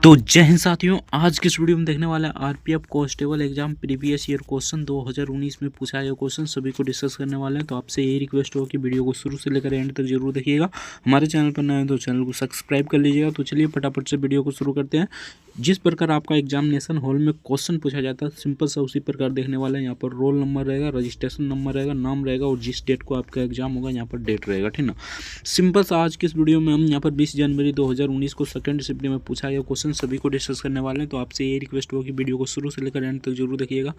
तो जय हिंद साथियों, आज की इस वीडियो में देखने वाला है RPF constable exam previous year question 2019 में पूछा गया क्वेश्चन सभी को डिस्कस करने वाले हैं। तो आपसे यही रिक्वेस्ट हो कि वीडियो को शुरू से लेकर एंड तक जरूर देखिएगा। हमारे चैनल पर नए हैं तो चैनल को सब्सक्राइब कर लीजिएगा। तो चलिए फटाफट से वीडियो को शुरू करते हैं। जिस प्रकार आपका एग्जामिनेशन हॉल में क्वेश्चन पूछा जाता है सिंपल सा उसी प्रकार देखने वाला है। यहाँ पर रोल नंबर रहेगा, रजिस्ट्रेशन नंबर रहेगा, नाम रहेगा और जिस डेट को आपका एग्जाम होगा यहाँ पर डेट रहेगा, ठीक ना। सिंपल सा आज की इस वीडियो में हम यहाँ पर 20 जनवरी 2019 को सेकंड शिफ्ट में पूछा गया क्वेश्चन सभी को डिस्कस करने वाले हैं। तो आपसे ये रिक्वेस्ट होगी वीडियो को शुरू से लेकर एंड तक जरूर देखिएगा।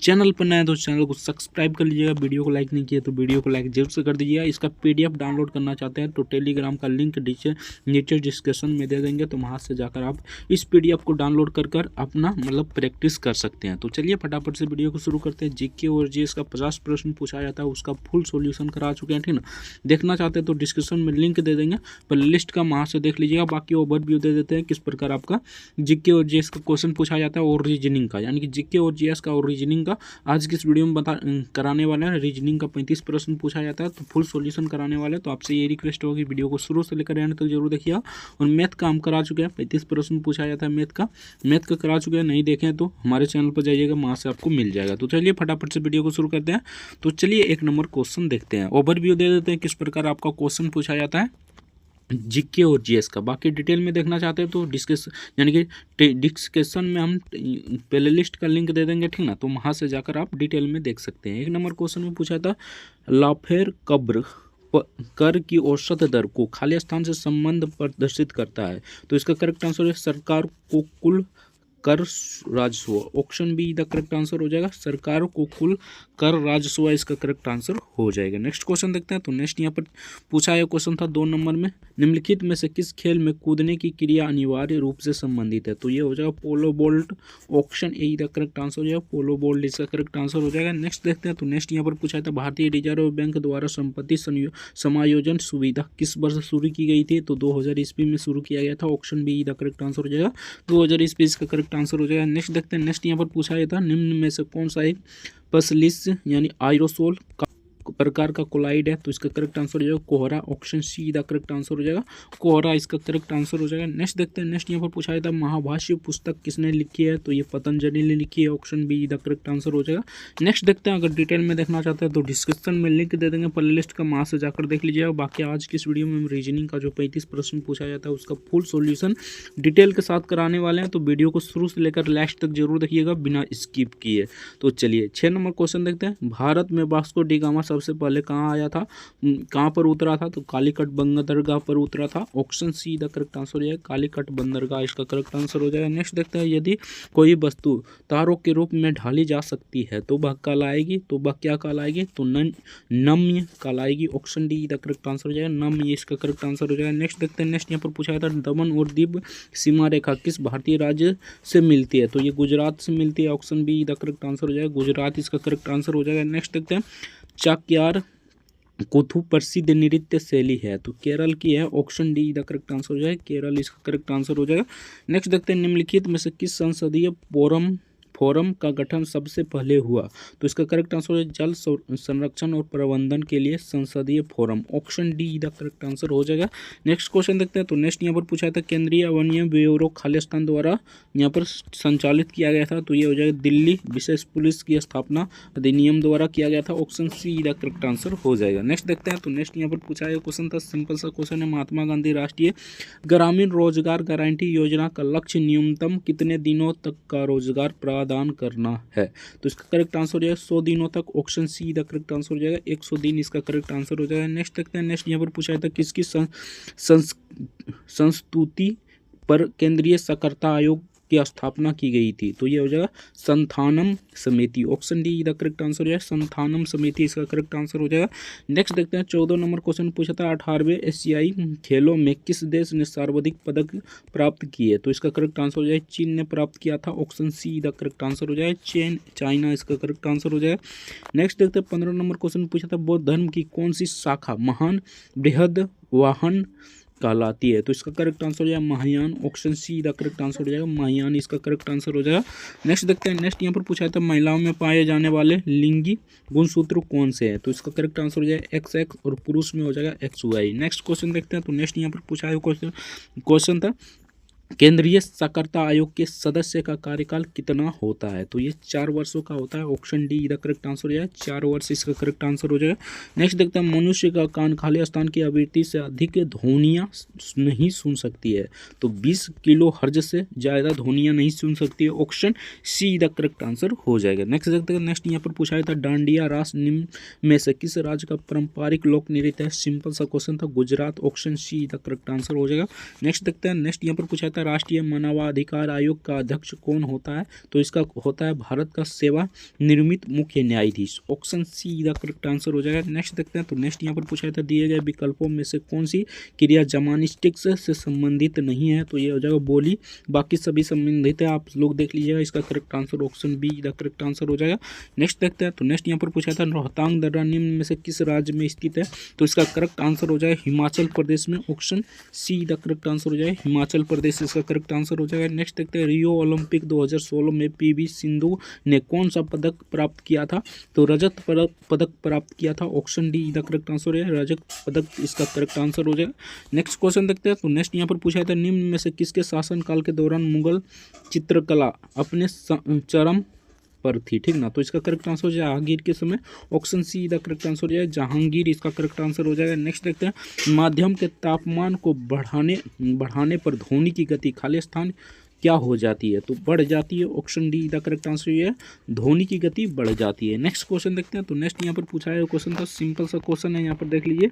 चैनल पर नए हैं तो चैनल को सब्सक्राइब कर लीजिएगा। वीडियो को लाइक नहीं किया तो वीडियो को लाइक जरूर से कर दीजिएगा। इसका पीडीएफ डाउनलोड करना चाहते हैं तो टेलीग्राम का लिंक नीचे डिस्क्रिप्शन में दे देंगे, तो वहाँ से जाकर आप इस पीडीएफ को डाउनलोड कर अपना प्रैक्टिस कर सकते हैं। तो चलिए फटाफट से वीडियो को शुरू करते हैं। जीके और जीएस का 50 प्रश्न पूछा जाता है, उसका फुल सॉल्यूशन करा चुके हैं, ठीक ना। देखना चाहते हैं तो डिस्क्रिप्शन में लिंक दे देंगे, प्ले लिस्ट का वहाँ से देख लीजिएगा। बाकी ओवरव्यू दे देते हैं किस प्रकार आपका जीके और जीएस का क्वेश्चन पूछा जाता है और रीजनिंग का, यानी कि जीके और जीएस का और रीजनिंग का आज की इस वीडियो में कराने वाला है। रीजनिंग का 35 प्रश्न पूछा जाता है तो फुल सॉल्यूशन कराने वाले हैं। तो आपसे ये रिक्वेस्ट होगी वीडियो को शुरू से लेकर एंड तक जरूर देखिएगा। और मैथ का हम करा चुके हैं, 35 प्रश्न पूछा जाता है मैथ का करा चुके हैं। नहीं देखें तो हमारे चैनल पर जाइएगा, वहाँ से आपको मिल जाएगा। तो चलिए फटाफट से वीडियो को शुरू करते हैं। तो चलिए एक नंबर क्वेश्चन देखते हैं, ओवरव्यू दे देते हैं किस प्रकार आपका क्वेश्चन पूछा जाता है जीके और जीएस का। बाकी डिटेल में देखना चाहते हैं तो यानी कि डिस्कशन में हम प्ले लिस्ट का लिंक दे देंगे, ठीक ना। तो वहाँ से जाकर आप डिटेल में देख सकते हैं। एक नंबर क्वेश्चन में पूछा था लाफेर कब्र कर की औसत दर को खाली स्थान से संबंध प्रदर्शित करता है। तो इसका करेक्ट आंसर है सरकार को कुल कर राजस्व। Option be the correct answer हो जाएगा, सरकार को कुल कर राजस्व इसका करेक्ट आंसर हो जाएगा। नेक्स्ट क्वेश्चन देखते हैं। तो नेक्स्ट यहाँ पर पूछा है क्वेश्चन था 2 नंबर में, निम्नलिखित में से किस खेल में कूदने की क्रिया अनिवार्य रूप से संबंधित है। तो ये हो जाएगा पोलो बोल्ट। Option A the correct answer हो जाएगा, पोलो बोल्ट इसका करेक्ट आंसर हो जाएगा। नेक्स्ट देखते हैं। तो नेक्स्ट यहाँ पर पूछा था भारतीय रिजर्व बैंक द्वारा संपत्ति समायोजन सुविधा किस वर्ष शुरू की गई थी। तो 2000 ईस्वी में शुरू किया गया था। Option be the correct answer हो जाएगा, 2000 ईस्वी इसका करेक्ट आंसर हो जाएगा। नेक्स्ट देखते हैं। नेक्स्ट यहाँ पर पूछा गया था निम्न में से कौन सा एक पसलिस यानी आयरोसोल प्रकार का कोलाइड है। तो इसका करेक्ट आंसर हो जाएगा कोहरा। Option see the correct answer हो जाएगा, कोहरा इसका करेक्ट आंसर हो जाएगा। नेक्स्ट देखते हैं। नेक्स्ट यहाँ पर पूछा था महाभाष्य पुस्तक किसने लिखी है। तो ये पतंजलि ने लिखी है। Option be the correct answer हो जाएगा। नेक्स्ट देखते हैं। अगर डिटेल में देखना चाहते हैं तो डिस्क्रिप्शन में लिंक दे देंगे प्ले लिस्ट का, वहाँ से जाकर देख लीजिएगा। बाकी आज की इस वीडियो में रीजनिंग का जो 35 प्रश्न पूछा जाता है उसका फुल सोल्यूशन डिटेल के साथ कराने वाले हैं। तो वीडियो को शुरू से लेकर लास्ट तक जरूर देखिएगा बिना स्किप किए। तो चलिए 6 नंबर क्वेश्चन देखते हैं। भारत में वास्को डी गामा सबसे पहले कहाँ आया था, कहाँ पर उतरा था। तो कालीकट बंदरगाह पर उतरा था। Option see the correct answer हो जाएगा, कालीकट बंदरगाह इसका करेक्ट आंसर हो जाएगा। नेक्स्ट देखते हैं। यदि कोई वस्तु तारों के रूप में ढाली जा सकती है तो वह कहलाएगी, तो वह क्या कहलाएगी। तो नम्य कहलाएगी। Option D the correct answer हो जाएगा, नम्य इसका करेक्ट आंसर हो जाएगा। नेक्स्ट देखते हैं। नेक्स्ट यहाँ पर पूछा था दमन और दीव सीमा रेखा किस भारतीय राज्य से मिलती है। तो ये गुजरात से मिलती है। Option be the correct answer हो जाएगा, गुजरात इसका करेक्ट आंसर हो जाएगा। नेक्स्ट देखते हैं। चाक्यार कुथु प्रसिद्ध नृत्य शैली है। तो केरल की है। Option D the correct answer हो जाएगा, केरल इसका करेक्ट आंसर हो जाएगा। नेक्स्ट देखते हैं। निम्नलिखित में से किस संसदीय फोरम का गठन सबसे पहले हुआ। तो इसका करेक्ट आंसर है जल संरक्षण और प्रबंधन के लिए संसदीय forum. Option D the correct answer हो जाएगा। नेक्स्ट क्वेश्चन देखते हैं। तो नेक्स्ट यहाँ पर पूछा था केंद्रीय वन ब्यूरो खालिस्तान द्वारा यहाँ पर संचालित किया गया था। तो ये हो जाएगा दिल्ली विशेष पुलिस की स्थापना अधिनियम द्वारा किया गया था। Option see the correct answer हो जाएगा। नेक्स्ट देखते हैं। तो नेक्स्ट यहाँ पर पूछा गया क्वेश्चन था सिंपल सा क्वेश्चन है, महात्मा गांधी राष्ट्रीय ग्रामीण रोजगार गारंटी योजना का लक्ष्य न्यूनतम कितने दिनों तक का रोजगार प्रदान करना है। तो इसका करेक्ट आंसर हो जाएगा 100 दिनों तक। Option see the correct answer हो जाएगा, 100 दिन इसका करेक्ट आंसर हो जाएगा। नेक्स्ट देखते हैं। नेक्स्ट यहाँ पर पूछा था किसकी संस्तुति पर केंद्रीय साक्षरता आयोग की स्थापना की गई थी। तो ये हो जाएगा संथानम समिति। Option D the correct answer हो जाएगा, संथानम समिति इसका करेक्ट आंसर हो जाएगा। नेक्स्ट देखते हैं। 14 नंबर क्वेश्चन पूछा था 18वें एशियाई खेलों में किस देश ने सर्वाधिक पदक प्राप्त किए। तो इसका करेक्ट आंसर हो जाएगा चीन ने प्राप्त किया था। Option see the correct answer हो जाएगा, चाइना इसका करेक्ट आंसर हो जाएगा। नेक्स्ट देखते हैं। 15 नंबर क्वेश्चन पूछा था बौद्ध धर्म की कौन सी शाखा महान बृहद वाहन कहलाती है। तो इसका करेक्ट आंसर हो जाएगा Mahayana. Option see the correct answer हो जाएगा, महायान इसका करेक्ट आंसर हो जाएगा। नेक्स्ट देखते हैं। नेक्स्ट यहाँ पर पूछा था महिलाओं में पाए जाने वाले लिंगी गुणसूत्र कौन से हैं। तो इसका करेक्ट आंसर हो जाएगा XX और पुरुष में हो जाएगा XY। नेक्स्ट क्वेश्चन देखते हैं। तो नेक्स्ट यहाँ पर पूछा है क्वेश्चन था केंद्रीय साक्षरता आयोग के सदस्य का कार्यकाल कितना होता है? तो ये 4 वर्षों का होता है। ऑप्शन डी इधर करेक्ट आंसर हो जाएगा, 4 वर्ष इसका करेक्ट आंसर हो जाएगा। नेक्स्ट देखते हैं, मनुष्य का कान खाली स्थान की आवृत्ति से अधिक ध्वनियाँ नहीं सुन सकती है। तो 20 किलो हर्ज से ज़्यादा ध्वनियाँ नहीं सुन सकती है। ऑप्शन सी इधर करेक्ट आंसर हो जाएगा। नेक्स्ट देखते हैं, नेक्स्ट यहाँ पर पूछा था डांडिया रास निम्न में से किस राज्य का पारंपरिक लोक नृत्य है? सिंपल सा क्वेश्चन था, गुजरात। ऑप्शन सी इधर करेक्ट आंसर हो जाएगा। नेक्स्ट देखते हैं, नेक्स्ट यहाँ पर पूछा था राष्ट्रीय मानवाधिकार आयोग का अध्यक्ष कौन होता है? तो इसका होता है भारत का सेवा निर्मित मुख्य न्यायाधीश। ऑप्शन सी इधर करेक्ट आंसर हो जाएगा। नेक्स्ट देखते हैं, तो नेक्स्ट यहाँ पर पूछा था दिए गए विकल्पों में से कौन सी क्रिया जर्मनिस्टिक्स से संबंधित नहीं है? तो ये हो जाएगा बोली, बाकी सभी संबंधित है, आप लोग देख लीजिएगा। इसका करेक्ट आंसर ऑप्शन बी इधर करेक्ट आंसर हो जाएगा। नेक्स्ट देखते हैं, तो नेक्स्ट यहाँ पर पूछा था रोहतांग दर्रा निम्न में से किस राज्य में स्थित है? तो इसका करेक्ट आंसर हो जाएगा हिमाचल प्रदेश में। ऑप्शन सी इधर करेक्ट आंसर हो जाएगा, हिमाचल प्रदेश इसका करेक्ट आंसर हो जाएगा। नेक्स्ट देखते हैं, रियो ओलंपिक 2016 में पीवी सिंधु ने कौन सा पदक प्राप्त किया था? तो रजत पदक प्राप्त किया था। ऑप्शन डी इधर करेक्ट आंसर है, रजत पदक इसका करेक्ट आंसर हो जाएगा। नेक्स्ट क्वेश्चन देखते हैं, तो नेक्स्ट यहाँ पर पूछा था निम्न में से किसके शासनकाल के दौरान मुगल चित्रकला अपने चरम पर थी? ठीक ना, तो इसका करेक्ट आंसर हो जाए जहांगीर के समय। ऑप्शन सी इधर करेक्ट आंसर हो जाए, जहांगीर इसका करेक्ट आंसर हो जाएगा। नेक्स्ट देखते हैं, माध्यम के तापमान को बढ़ाने पर ध्वनि की गति खाली स्थान क्या हो जाती है? तो बढ़ जाती है। ऑप्शन डी इधर करेक्ट आंसर है, ध्वनि की गति बढ़ जाती है। नेक्स्ट क्वेश्चन देखते हैं, तो नेक्स्ट यहाँ पर पूछा है क्वेश्चन था, सिंपल सा क्वेश्चन है, यहाँ पर देख लीजिए।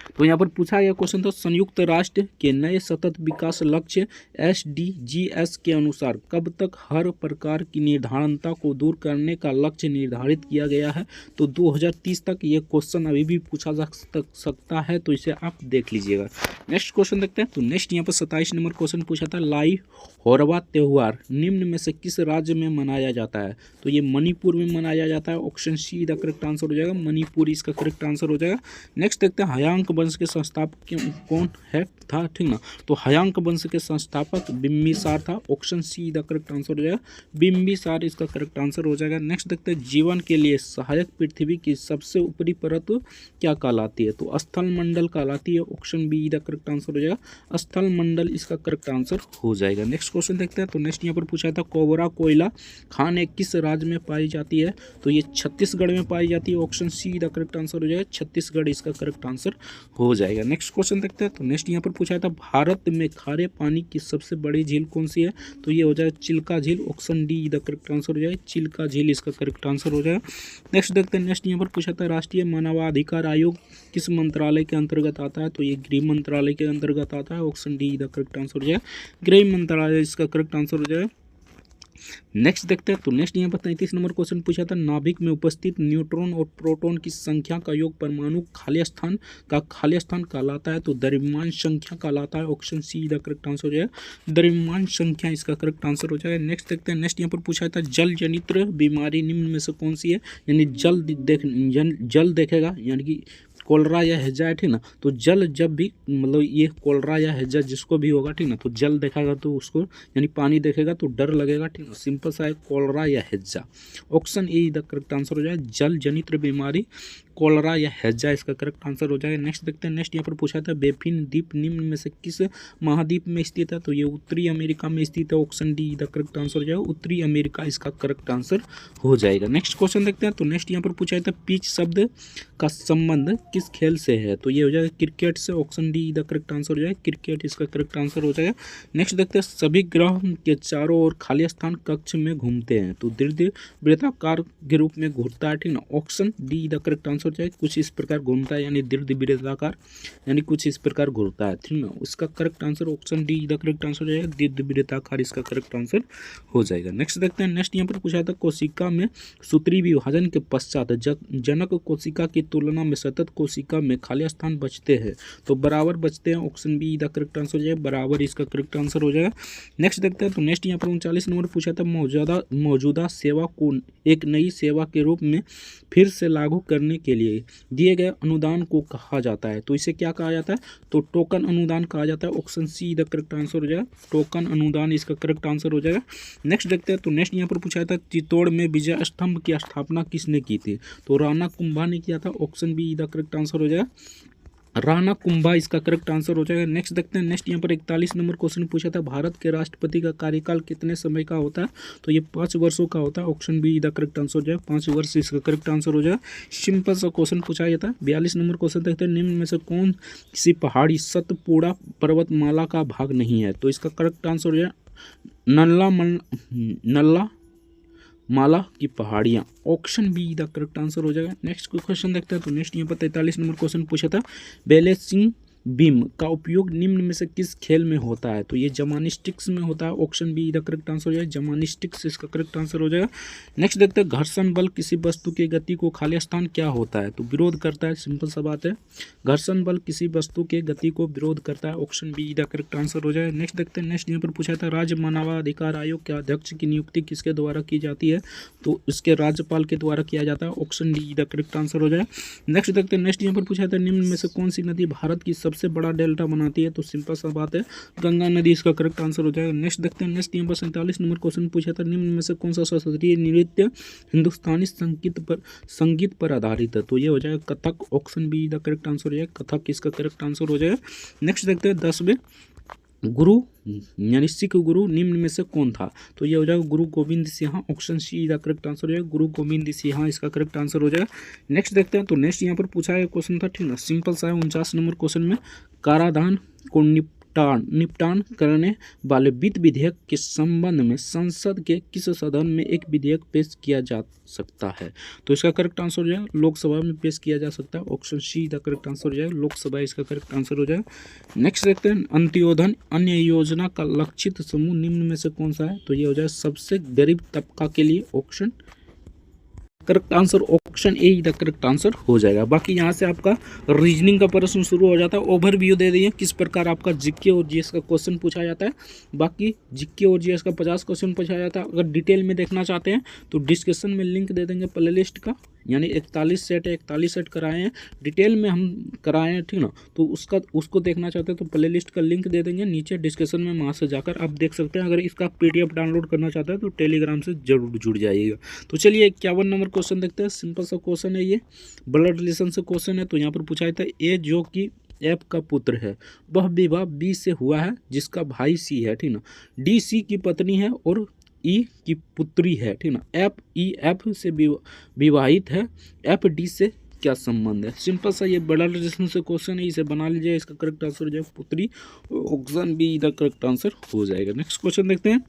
तो यहाँ पर पूछा गया क्वेश्चन था संयुक्त राष्ट्र के नए सतत विकास लक्ष्य SDGs के अनुसार कब तक हर प्रकार की निर्धारणता को दूर करने का लक्ष्य निर्धारित किया गया है? तो 2030 तक ये क्वेश्चन अभी भी पूछा जा सकता है, तो इसे आप देख लीजिएगा। नेक्स्ट क्वेश्चन देखते हैं, तो नेक्स्ट यहाँ पर 27 नंबर क्वेश्चन पूछा था लाई होरबा त्यौहार निम्न में से किस राज्य में मनाया जाता है? तो ये मणिपुर में मनाया जाता है। Option see the correct answer हो जाएगा, मणिपुर इसका करेक्ट आंसर हो जाएगा। नेक्स्ट देखते हैं, हयांक वंश के संस्थापक कौन है था? ठीक ना, तो हयांक वंश के संस्थापक बिम्बिसार था। Option see the correct answer हो जाएगा, बिम्बिसार इसका करेक्ट आंसर हो जाएगा। नेक्स्ट देखते हैं, जीवन के लिए सहायक पृथ्वी की सबसे ऊपरी परत क्या कहलाती है? तो स्थल मंडल कहलाती है। Option be the correct answer हो जाएगा, स्थल मंडल इसका करेक्ट आंसर हो जाएगा। नेक्स्ट क्वेश्चन देखते हैं, तो नेक्स्ट यहाँ पर पूछा था कोबरा कोयला खान किस राज्य में पाई जाती है? तो ये छत्तीसगढ़ में पाई जाती है। Option see the correct answer हो जाएगा, छत्तीसगढ़ इसका करेक्ट आंसर हो जाएगा। नेक्स्ट क्वेश्चन देखते हैं, तो नेक्स्ट यहाँ पर पूछा था भारत में खारे पानी की सबसे बड़ी झील कौन सी है? तो ये हो जाएगा चिल्का झील। Option D the correct answer हो जाएगा, चिल्का झील इसका करेक्ट आंसर हो जाएगा। नेक्स्ट देखते हैं, नेक्स्ट यहाँ पर पूछा था राष्ट्रीय मानवाधिकार आयोग किस मंत्रालय के अंतर्गत आता है? तो ये गृह मंत्रालय के अंतर्गत आता है। Option D the correct answer हो जाएगा, गृह मंत्रालय इसका करेक्ट आंसर हो जाएगा। नेक्स्ट देखते हैं, तो नेक्स्ट यहाँ पर 33 नंबर क्वेश्चन पूछा था नाभिक में उपस्थित न्यूट्रॉन और प्रोटॉन की संख्या का योग परमाणु खाली स्थान कहलाता है। तो द्रव्यमान संख्या कहलाता है। Option see the correct answer हो जाएगा, द्रव्यमान संख्या इसका करेक्ट आंसर हो जाएगा। नेक्स्ट देखते हैं, नेक्स्ट यहाँ पर पूछा था जल जनित बीमारी निम्न में से कौन सी है? यानी जल देखेगा यानी कि कोलरा या हैजा है, ठीक ना, तो जल जब भी मतलब ये कोलरा या हैजा जिसको भी होगा, ठीक ना, तो जल देखेगा तो उसको यानी पानी देखेगा तो डर लगेगा, ठीक ना, सिंपल सा है कोलरा या हैजा। Option A the correct answer हो जाए, जल जनित बीमारी कोलरा या हैजा इसका करेक्ट आंसर हो जाएगा। नेक्स्ट देखते हैं, नेक्स्ट यहाँ पर पूछा था बेफिन द्वीप निम्न में से किस महाद्वीप में स्थित है? तो ये उत्तरी अमेरिका में स्थित है। Option D the correct answer हो जाएगा, उत्तरी अमेरिका इसका करेक्ट आंसर हो जाएगा। नेक्स्ट क्वेश्चन देखते हैं, तो नेक्स्ट यहाँ पर पूछा था पिच शब्द का संबंध किस खेल से है? तो ये हो जाएगा क्रिकेट से। Option D the correct answer हो जाएगा, क्रिकेट इसका करेक्ट आंसर हो जाएगा। नेक्स्ट देखते हैं सभी ग्रह के चारों ओर खाली स्थान कक्ष में घूमते हैं, तो दीर्घ वृत्ताकार के रूप में घूमता है, ठीक ना। Option D the correct answer हो जाएगा, कुछ इस प्रकार घूमता है यानी दीर्घ वृत्ताकार यानी कुछ इस प्रकार घूमता है, ठीक ना। उसका correct answer option D the correct answer हो जाएगा, दीर्घ वृत्ताकार इसका करेक्ट आंसर हो जाएगा। नेक्स्ट देखते हैं, नेक्स्ट यहाँ पर पूछा था कोशिका में सूत्री विभाजन के पश्चात जनक कोशिका की तुलना में सतत कोशिका में खाली स्थान बचते हैं, तो बराबर बचते हैं। Option be the correct answer हो जाएगा, बराबर इसका करेक्ट आंसर हो जाएगा। नेक्स्ट देखते हैं, तो नेक्स्ट यहाँ पर 39 नंबर पूछा था मौजूदा सेवा को एक नई सेवा के रूप में फिर से लागू करने के लिए दिए गए अनुदान को कहा जाता है, तो इसे क्या कहा जाता है? तो टोकन अनुदान कहा जाता है। Option see the correct answer हो जाएगा, टोकन अनुदान इसका करेक्ट आंसर हो जाएगा। नेक्स्ट देखते हैं, तो नेक्स्ट यहाँ पर पूछा था चित्तौड़ में विजय स्तंभ की स्थापना किसने की थी? तो राणा कुंभा ने किया था। Option be the correct answer हो जाएगा, राणा कुंभा इसका करेक्ट आंसर हो जाएगा। नेक्स्ट देखते हैं। नेक्स्ट यहाँ पर 41 नंबर क्वेश्चन पूछा था, भारत के राष्ट्रपति का कार्यकाल कितने समय का होता है? तो ये 5 वर्षों का होता है। Option be the correct answer हो जाएगा, 5 वर्ष इसका करेक्ट आंसर हो जाएगा। सिंपल सा क्वेश्चन पूछा जाता है। 42 नंबर क्वेश्चन देखते हैं, निम्न में से कौन सी पहाड़ी सतपुड़ा पर्वतमाला का भाग नहीं है? तो इसका करेक्ट आंसर हो जाएगा नल्ला माला की पहाड़ियाँ। Option be the correct answer हो जाएगा। नेक्स्ट क्वेश्चन देखते हैं। तो नेक्स्ट यहाँ पर 43 नंबर क्वेश्चन पूछा था, बैलेंसिंग बीम का उपयोग निम्न में से किस खेल में होता है? तो ये जिम्नास्टिक्स में होता है। Option be the correct answer हो जाएगा, जिम्नास्टिक्स इसका करेक्ट आंसर हो जाएगा। नेक्स्ट देखते हैं, घर्षण बल किसी वस्तु की गति को खाली स्थान क्या होता है? तो विरोध करता है। सिंपल सा बात है, घर्षण बल किसी वस्तु के गति को विरोध करता है। Option be the correct answer हो जाएगा। नेक्स्ट देखते हैं। नेक्स्ट यहाँ पर पूछा था, राज्य मानवाधिकार आयोग के अध्यक्ष की नियुक्ति किसके द्वारा की जाती है? तो इसके राज्यपाल के द्वारा किया जाता है। Option D the correct answer हो जाएगा। नेक्स्ट देखते हैं। नेक्स्ट यहाँ पर पूछा था, निम्न में से कौन सी नदी भारत की सबसे बड़ा डेल्टा बनाती है? तो सिंपल सा बात है, गंगा नदी इसका करेक्ट आंसर हो जाएगा। नेक्स्ट देखते हैं। नेक्स्ट यहाँ पर 47 नंबर क्वेश्चन पूछा था, निम्न में से कौन सा शास्त्रीय नृत्य हिंदुस्तानी संगीत पर आधारित है? तो ये हो जाएगा Kathak. Option be the correct answer हो जाएगा, कथक इसका करेक्ट आंसर हो जाएगा। नेक्स्ट देखते हैं, 10वें गुरु यानी सिख गुरु निम्न में से कौन था? तो ये हो जाएगा गुरु गोविंद सिंह। ऑप्शन सी का करेक्ट आंसर हो जाएगा, गुरु गोविंद सिंह इसका करेक्ट आंसर हो जाएगा। नेक्स्ट देखते हैं। तो नेक्स्ट यहाँ पर पूछा है क्वेश्चन था, ठीक ना, सिंपल सा है। 49 नंबर क्वेश्चन में, कराधान को निपटान करने वाले वित्त विधेयक के संबंध में संसद के किस सदन में एक विधेयक पेश किया जा सकता है? तो इसका करेक्ट आंसर हो जाएगा, लोकसभा में पेश किया जा सकता है। Option see the correct answer हो जाएगा, लोकसभा इसका करेक्ट आंसर हो जाएगा। नेक्स्ट देखते हैं, अंत्योदय अन्य योजना का लक्षित समूह निम्न में से कौन सा है? तो ये हो जाए सबसे गरीब तबका के लिए। Option correct answer option A the correct answer हो जाएगा। बाकी यहाँ से आपका रीजनिंग का प्रश्न शुरू हो जाता है। ओवरव्यू दे दिए किस प्रकार आपका जीके और जीएस का क्वेश्चन पूछा जाता है। बाकी जीके और जीएस का 50 क्वेश्चन पूछा जाता है। अगर डिटेल में देखना चाहते हैं तो डिस्क्रिप्शन में लिंक दे देंगे प्ले लिस्ट का, यानी 41 सेट है, 41 सेट कराए हैं, डिटेल में हम कराए हैं, ठीक ना। तो उसको देखना चाहते हैं तो प्ले लिस्ट का लिंक दे देंगे नीचे डिस्क्रिप्शन में, वहाँ से जाकर आप देख सकते हैं। अगर इसका PDF डाउनलोड करना चाहते हैं तो टेलीग्राम से जरूर जुड़ जाइएगा। तो चलिए 51 नंबर क्वेश्चन देखते हैं। सिंपल सा क्वेश्चन है, ये ब्लड रिलेशन से क्वेश्चन है। तो यहाँ पर पूछा जाता है, ए जो कि एफ का पुत्र है वह विवाह बी से हुआ है जिसका भाई सी है, ठीक ना। डी सी की पत्नी है और ई की पुत्री है, ठीक ना। एफ से विवाहित है, एफ डी से क्या संबंध है? सिंपल सा ये बड़ा रिलेशन से क्वेश्चन है, इसे बना लीजिए। इसका करेक्ट आंसर हो जाएगा पुत्री। ऑप्शन बी इधर करेक्ट आंसर हो जाएगा। नेक्स्ट क्वेश्चन देखते हैं।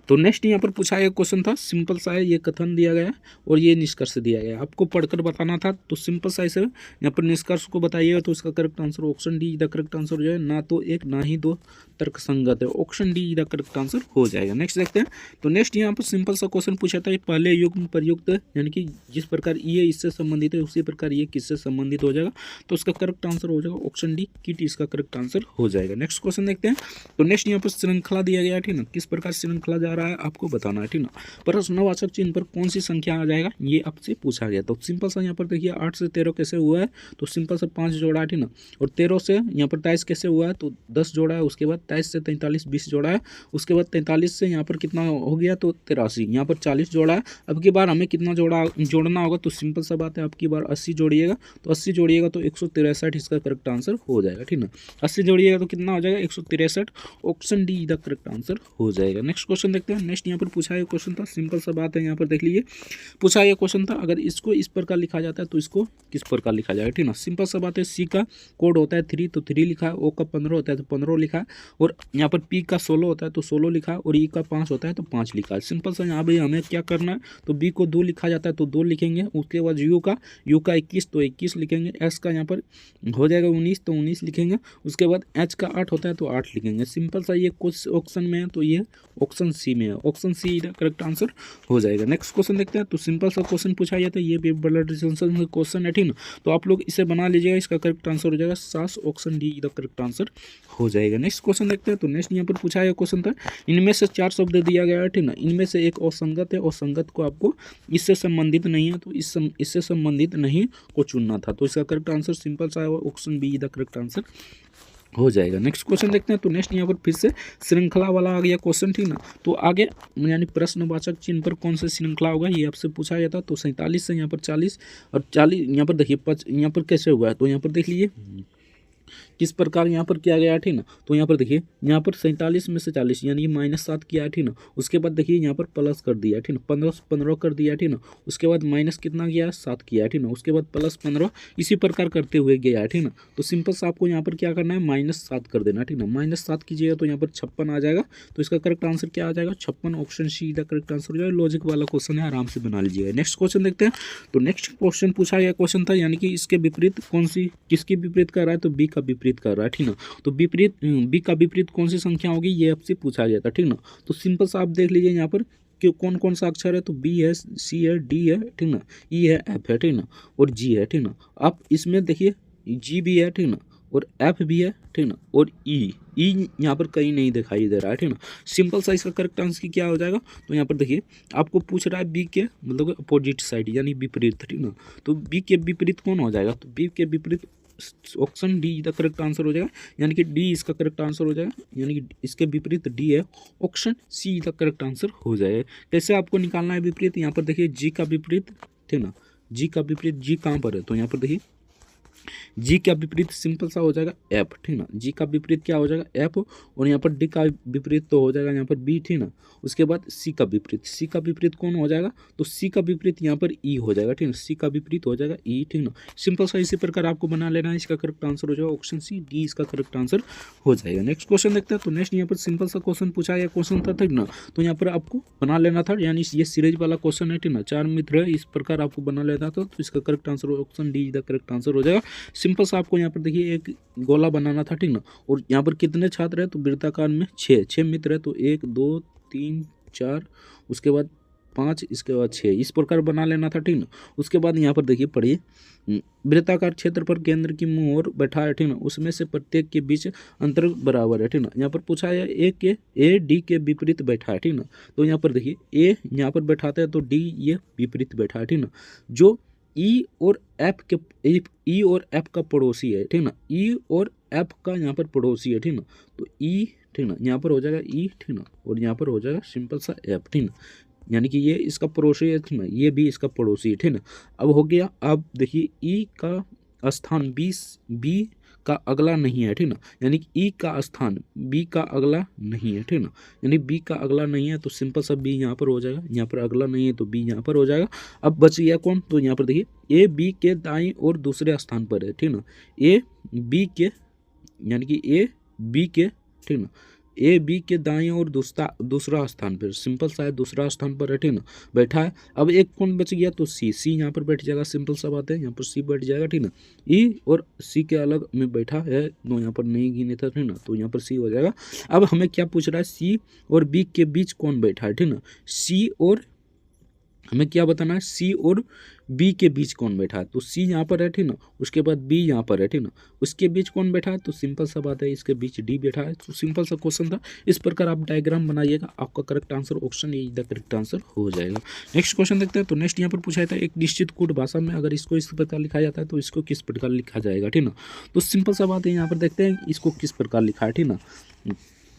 तो नेक्स्ट यहाँ पर पूछा गया क्वेश्चन था, सिंपल सा है, ये कथन दिया गया और ये निष्कर्ष दिया गया, आपको पढ़कर बताना था। तो सिंपल सा इसे यहाँ पर निष्कर्ष को बताइएगा। तो इसका correct answer option D the correct answer हो जाएगा। ना तो एक ना ही दो तर्क संगत है। Option D the correct answer हो जाएगा। नेक्स्ट देखते हैं। तो नेक्स्ट यहाँ पर सिंपल सा क्वेश्चन पूछा था, पहले युग में प्रयुक्त यानी कि जिस प्रकार ये इससे संबंधित है उसी प्रकार ये किससे संबंधित हो जाएगा? तो उसका करेक्ट आंसर हो जाएगा ऑप्शन डी किट इसका करेक्ट आंसर हो जाएगा। नेक्स्ट क्वेश्चन देखते हैं। तो नेक्स्ट यहाँ पर श्रृंखला दिया गया है, ठीक ना, किस प्रकार श्रृंखला जा रहा है आपको बताना है, ठीक ना। प्रश्नवाचक चिन्ह पर कौन सी संख्या आ जाएगा ये आपसे पूछा गया। तो सिंपल सा यहाँ पर देखिए 8 से 13 कैसे हुआ है? तो सिंपल सा 5 जोड़ा है, ठीक ना। और 13 से यहाँ पर 23 कैसे हुआ है? तो 10 जोड़ा है। उसके बाद 23 से 43 20 जोड़ा है। उसके बाद 43 से यहाँ पर कितना हो गया? तो 83। यहाँ पर 40 जोड़ा है। अब की बार हमें कितना जोड़ना होगा? तो सिंपल सा बात है, आपकी बार 80 जोड़िएगा। तो 80 जोड़िएगा तो 163 इसका करेक्ट आंसर हो जाएगा, ठीक ना। 80 जोड़िएगा तो कितना हो जाएगा? 163। Option D the correct answer हो जाएगा। नेक्स्ट क्वेश्चन देखते हैं। नेक्स्ट यहाँ पर पूछा गया क्वेश्चन था, सिंपल सा बात है, यहाँ पर देख लीजिए। पूछा गया क्वेश्चन था, अगर इसको इस प्रकार लिखा जाता है तो इसको किस प्रकार लिखा जाएगा, ठीक ना। सिंपल सा बात है, सी का कोड होता है 3 तो 3 लिखा है, ओ का 15 होता है तो 15 लिखा है, और यहाँ पर पी का 16 होता है तो 16 लिखा है, और ई का 5 होता है तो 5 लिखा है। सिंपल सा यहाँ पर हमें क्या करना है? तो बी को 2 लिखा जाता है तो 2 लिखेंगे। उसके बाद यू का 21 तो 21 लिखेंगे। एस का यहाँ पर हो जाएगा 19 तो 19 लिखेंगे। उसके बाद एच का 8 होता है तो 8 लिखेंगे। सिंपल सा ये कुछ ऑप्शन में है तो ये ऑप्शन सी में है। ऑप्शन सी करेक्ट आंसर हो जाएगा। नेक्स्ट क्वेश्चन देखते हैं। तो सिंपल सा क्वेश्चन पूछा जाता है, ये भी ब्लड रिलेशन में क्वेश्चन है, ठीक ना। तो आप लोग इसे बना लीजिएगा, इसका करेक्ट आंसर हो जाएगा सास। Option D the correct answer हो जाएगा। नेक्स्ट क्वेश्चन देखते हैं। तो नेक्स्ट यहाँ पर पूछा गया क्वेश्चन था, इनमें से 4 शब्द दिया गया है, ठीक ना। इनमें से एक असंगत है और संगत को आपको इससे संबंधित नहीं है तो इससे संबंधित नहीं को चुनना था। तो इसका करेक्ट आंसर सिंपल सा है, option be the correct answer हो जाएगा। नेक्स्ट क्वेश्चन देखते हैं। तो नेक्स्ट यहाँ पर फिर से श्रृंखला वाला आ गया क्वेश्चन, ठीक ना। तो आगे यानी प्रश्नवाचक चिन्ह पर कौन सा श्रृंखला होगा ये आपसे पूछा गया था। तो 47 से यहाँ पर 40 और 40 यहाँ पर देखिए यहाँ पर कैसे हुआ है, तो यहाँ पर देख लीजिए किस प्रकार यहाँ पर किया गया है, ठीक ना। तो यहाँ पर देखिए यहाँ पर 47 में से 40 यानी -7 किया है, ठीक ना। उसके बाद देखिए यहाँ पर प्लस कर दिया है, ठीक ना, 15 कर दिया है, ठीक ना। उसके बाद माइनस कितना किया है, 7 किया है, ठीक ना। उसके बाद +15 इसी प्रकार करते हुए गया है, ठीक ना। तो सिंपल से आपको यहाँ पर क्या करना है, -7 कर देना, ठीक ना। -7 कीजिएगा तो यहाँ पर 56 आ जाएगा। तो इसका करेक्ट आंसर क्या आ जाएगा, 56। ऑप्शन सी का करेक्ट आंसर हो जाएगा। लॉजिक वाला क्वेश्चन है, आराम से बना लीजिएगा। नेक्स्ट क्वेश्चन देखते हैं। तो नेक्स्ट क्वेश्चन पूछा गया क्वेश्चन था यानी कि इसके विपरीत कौन सी, किसके विपरीत कर रहा है, तो बी का विपरीत कर रहा है, ठीक ना। तो विपरीत बी का विपरीत कौन सी संख्या होगी ये आपसे पूछा गया था, ठीक ना। तो सिंपल सा आप देख लीजिए यहाँ पर कि कौन कौन सा अक्षर है। तो बी है, सी है, डी है, ठीक ना, ई है, एफ है, ठीक ना, और जी है, ठीक ना। आप इसमें देखिए जी भी है, ठीक ना, और एफ भी है, ठीक ना, और ई यहाँ पर कहीं नहीं दिखाई दे रहा है, ठीक ना। सिंपल सा इसका करेक्ट आंसर क्या हो जाएगा। तो यहाँ पर देखिए आपको पूछ रहा है बी के मतलब अपोजिट साइड यानी विपरीत, ठीक ना। तो बी के विपरीत कौन हो जाएगा, तो बी के विपरीत option D the correct answer हो जाएगा, यानी कि डी इसका करेक्ट आंसर हो जाएगा, यानी कि इसके विपरीत डी है। Option see the correct answer हो जाएगा। कैसे आपको निकालना है विपरीत, यहाँ पर देखिए जी का विपरीत, ठीक ना, जी का विपरीत, जी कहाँ पर है, तो यहाँ पर देखिए जी का विपरीत सिंपल सा हो जाएगा एफ, ठीक ना। जी का विपरीत क्या हो जाएगा एफ, और यहाँ पर डी का विपरीत तो हो जाएगा यहाँ पर बी, ठीक ना। उसके बाद सी का विपरीत, सी का विपरीत कौन हो जाएगा, तो सी का विपरीत यहाँ पर ई हो जाएगा, ठीक ना। सी का विपरीत हो जाएगा ई, ठीक ना। सिंपल सा इसी प्रकार आपको बना लेना है। इसका करेक्ट आंसर हो जाएगा ऑप्शन सी, डी इसका करेक्ट आंसर हो जाएगा। नेक्स्ट क्वेश्चन देखते हैं। तो नेक्स्ट यहाँ पर सिंपल सा क्वेश्चन पूछा गया क्वेश्चन था, ठीक ना। तो यहाँ पर आपको बना लेना था, यानी ये सीरीज वाला क्वेश्चन है, ठीक ना। 4 मित्र है, इस प्रकार आपको बना लेना था। तो इसका correct answer option D the correct answer हो जाएगा। सिंपल सा आपको यहाँ पर देखिए एक गोला बनाना था, ठीक ना। और यहाँ पर कितने छात्र है, तो वृत्ताकार में 6 मित्र है। तो 1 2 3 4 उसके बाद 5 इसके बाद 6 इस प्रकार बना लेना था, ठीक ना। उसके बाद यहाँ पर देखिए पढ़िए वृत्ताकार क्षेत्र पर केंद्र की मुंह और बैठा है, ठीक ना। उसमें से प्रत्येक के बीच अंतर बराबर है, ठीक ना। यहाँ पर पूछा है ए डी के विपरीत बैठा है, ठीक ना। तो यहाँ पर देखिए ए यहाँ पर बैठाते हैं तो डी ये विपरीत बैठा है, ठीक ना। जो ई और एफ का पड़ोसी है, ठीक ना। ई और एफ का यहाँ पर पड़ोसी है, ठीक ना। तो ई, ठीक ना, यहाँ पर हो जाएगा ई, ठीक ना, और यहाँ पर हो जाएगा सिंपल सा एफ, ठीक ना। यानी कि ये इसका पड़ोसी है, ठीक ना, ये भी इसका पड़ोसी है, ठीक ना। अब हो गया। अब देखिए ई का स्थान बी का अगला नहीं है, ठीक ना। यानी कि ई का स्थान बी का अगला नहीं है, ठीक ना। यानी बी का अगला नहीं है तो सिंपल सा बी यहाँ पर हो जाएगा। यहाँ पर अगला नहीं है तो बी यहाँ पर हो जाएगा। अब बच गया कौन, तो यहाँ पर देखिए ए बी के दाईं और दूसरे स्थान पर है, ठीक ना। ए बी के यानी कि ए बी के, ठीक ना, ए बी के दाईं और दूसरा स्थान पर सिंपल सा है, दूसरा स्थान पर है, ठीक ना, बैठा है। अब एक कौन बच गया, तो सी यहाँ पर बैठ जाएगा। सिंपल सा बात है, यहाँ पर सी बैठ जाएगा, ठीक ना। ई और सी के अलग में बैठा है, नो यहाँ पर नहीं गिने था, ठीक ना, तो यहाँ पर सी हो जाएगा। अब हमें क्या पूछ रहा है, सी और बी के बीच कौन बैठा है, ठीक ना। सी और हमें क्या बताना है, सी और बी के बीच कौन बैठा है, तो सी यहाँ पर है, ठीक ना। उसके बाद बी यहाँ पर है, ठीक ना। उसके बीच कौन बैठा है, तो सिंपल सा बात है इसके बीच डी बैठा है। तो सिंपल सा क्वेश्चन था। इस प्रकार आप डायग्राम बनाइएगा, आपका correct answer option A the correct answer हो जाएगा। नेक्स्ट क्वेश्चन देखते हैं। तो नेक्स्ट यहाँ पर पूछा जाता है एक निश्चित कोड भाषा में अगर इसको इस प्रकार लिखा जाता है तो इसको किस प्रकार लिखा जाएगा, ठीक ना। तो सिंपल सा बात है, यहाँ पर देखते हैं इसको किस प्रकार लिखा है, ठीक ना।